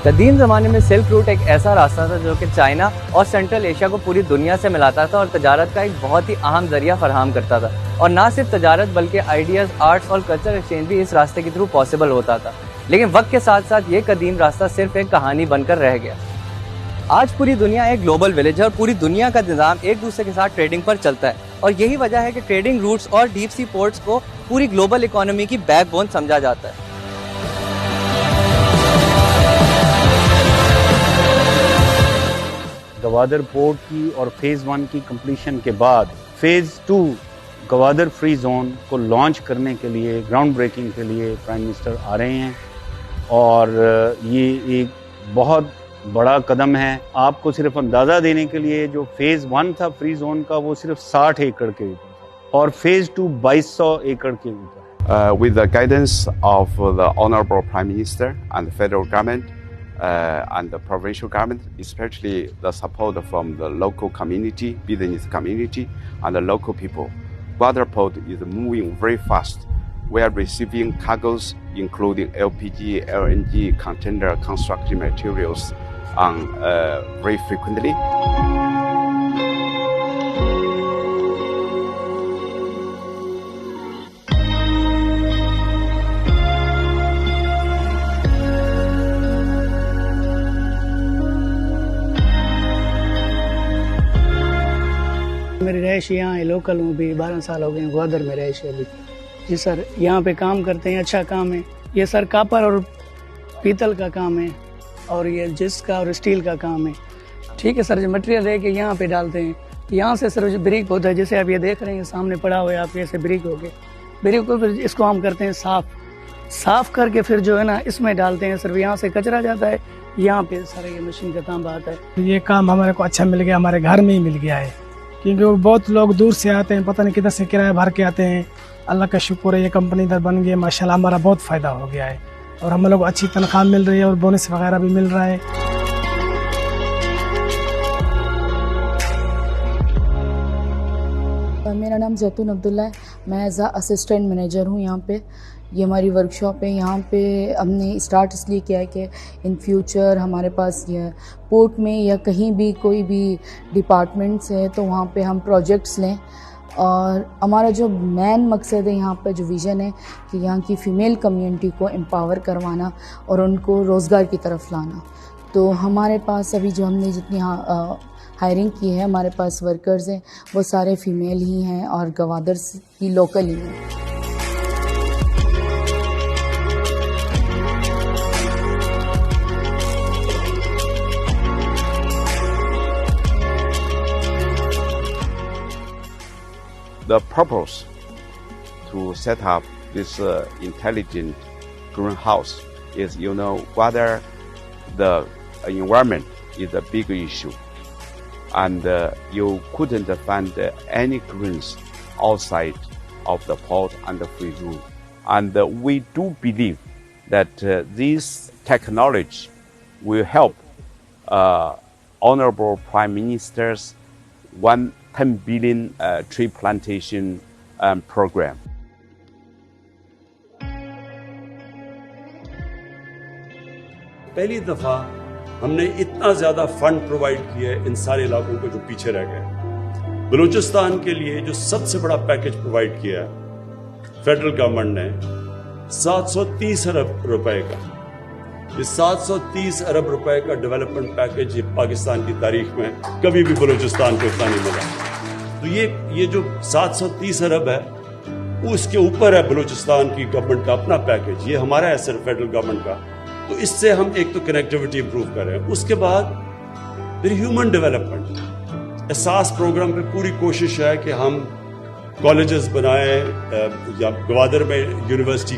قدیم زمانے میں سلک روٹ ایک ایسا راستہ تھا جو کہ چائنا اور سینٹرل ایشیا کو پوری دنیا سے ملاتا تھا اور تجارت کا ایک بہت ہی اہم ذریعہ فراہم کرتا تھا. اور نہ صرف تجارت بلکہ آئیڈیاز، آرٹس اور کلچر ایکسچینج بھی اس راستے کے تھرو پاسبل ہوتا تھا. لیکن وقت کے ساتھ ساتھ یہ قدیم راستہ صرف ایک کہانی بن کر رہ گیا. آج پوری دنیا ایک گلوبل ولیج ہے اور پوری دنیا کا نظام ایک دوسرے کے ساتھ ٹریڈنگ پر چلتا ہے. اور یہی وجہ ہے کہ ٹریڈنگ روٹس اور ڈیپ سی پورٹس کو پوری گلوبل اکانومی کی بیک بون سمجھا جاتا ہے. گوادر پورٹ کی اور فیز 1 کی کمپلیشن کے بعد فیز 2 گوادر فری زون کو لانچ کرنے کے لیے، گراؤنڈ بریکنگ کے لیے پرائم منسٹر آ رہے ہیں اور یہ ایک بہت بڑا قدم ہے. آپ کو صرف اندازہ دینے کے لیے جو فیز 1 تھا فری زون کا وہ صرف 60 ایکڑ کے اوپر تھا اور فیز 2 2200 ایکڑ کے اوپر. With the guidance of the Honorable Prime Minister and the federal government and the provincial government, especially the support from the local community, business community and the local people, Gwadar Port is moving very fast. We are receiving cargoes including LPG, LNG, container, construction materials very frequently. میری رہائش یہاں ہے، local ہوں، بھی 12 سال ہو گئے ہیں گوادر میں رہائش ہے ابھی. جی سر، یہاں پہ کام کرتے ہیں، اچھا کام ہے. یہ سر کاپر اور پیتل کا کام ہے اور یہ جس کا اور اسٹیل کا کام ہے. ٹھیک ہے سر، جو مٹیریل ہے کہ یہاں پہ ڈالتے ہیں. یہاں سے سر جو بریک ہوتا ہے، جیسے آپ یہ دیکھ رہے ہیں سامنے پڑا ہوا ہے آپ کے، ایسے بریک ہو گئے. بریک کو پھر اس کو ہم کرتے ہیں صاف کر کے پھر جو ہے نا اس میں ڈالتے ہیں. سر یہاں سے کچرا جاتا ہے، یہاں پہ سارا یہ مشین کا کام آتا ہے. یہ کام ہمارے کو اچھا مل گیا، ہمارے گھر میں ہی مل گیا ہے کیونکہ وہ بہت لوگ دور سے آتے ہیں، پتہ نہیں کدھر سے کرایہ بھر کے آتے ہیں. اللہ کا شکر ہے یہ کمپنی ادھر بن گئی، ماشاءاللہ ہمارا بہت فائدہ ہو گیا ہے اور ہم لوگ کو اچھی تنخواہ مل رہی ہے اور بونس وغیرہ بھی مل رہا ہے. میرا نام زیتون عبداللہ ہے، میں ایز اسسٹنٹ مینیجر ہوں یہاں پہ. یہ ہماری ورک شاپ ہے. یہاں پہ ہم نے اسٹارٹ اس لیے کیا ہے کہ ان فیوچر ہمارے پاس یہ پورٹ میں یا کہیں بھی کوئی بھی ڈپارٹمنٹس ہے تو وہاں پہ ہم پروجیکٹس لیں. اور ہمارا جو مین مقصد ہے یہاں پہ جو ویژن ہے کہ یہاں کی فیمیل کمیونٹی کو امپاور کروانا اور ان کو روزگار کی طرف لانا. تو ہمارے پاس ابھی جو ہم نے جتنی ہائرنگ کی ہے، ہمارے پاس ورکرز ہیں وہ سارے فیمیل ہی ہیں اور گوادر کی لوکل ہی ہیں. The purpose to set up this intelligent greenhouse is, whether the environment is a big issue, and you couldn't find any greens outside of the port and the free zone. And we do believe that this technology will help Honorable Prime Minister's 10 billion tree plantation program. پہلی دفعہ ہم نے اتنا زیادہ fund provide کیا ہے ان سارے علاقوں کو جو پیچھے رہ گئے. بلوچستان کے لیے جو سب سے بڑا پیکج پرووائڈ کیا ہے فیڈرل گورنمنٹ نے 730 ارب روپے کا. یہ 730 ارب روپے کا ڈیولپمنٹ پیکج یہ پاکستان کی تاریخ میں کبھی بھی بلوچستان کو اتنا نہیں ملا. تو یہ جو 730 ارب ہے اس کے اوپر ہے بلوچستان کی گورنمنٹ کا اپنا پیکج. یہ ہمارا ہے صرف فیڈرل گورنمنٹ کا. تو اس سے ہم ایک تو کنیکٹیوٹی امپروو کر رہے ہیں. اس کے بعد پھر ہیومن ڈیولپمنٹ احساس پروگرام پہ پوری کوشش ہے کہ ہم کالجز بنائیں. یا گوادر میں یونیورسٹی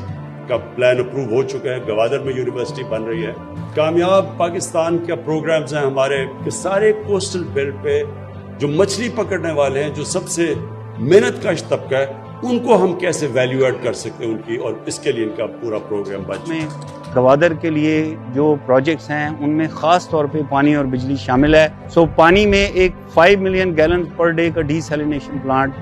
کا پلان اپروو ہو چکا ہے، گوادر میں یونیورسٹی بن رہی ہے. کامیاب پاکستان کے پروگرامز ہیں ہمارے کہ سارے کوسٹل بیلٹ پہ جو مچھلی پکڑنے والے ہیں، جو سب سے محنت کش طبقہ ہے، ان کو ہم کیسے ویلیو ایڈ کر سکتے ہیں ان کی، اور اس کے لیے ان کا پورا پروگرام بچ میں. گوادر کے لیے جو پروجیکٹس ہیں ان میں خاص طور پہ پانی اور بجلی شامل ہے. پانی میں ایک 5 ملین گیلن پر ڈے کا ڈی سیلینیشن پلانٹ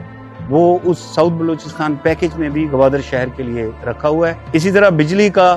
وہ اس ساؤتھ بلوچستان پیکج میں بھی گوادر شہر کے لیے رکھا ہوا ہے. اسی طرح بجلی کا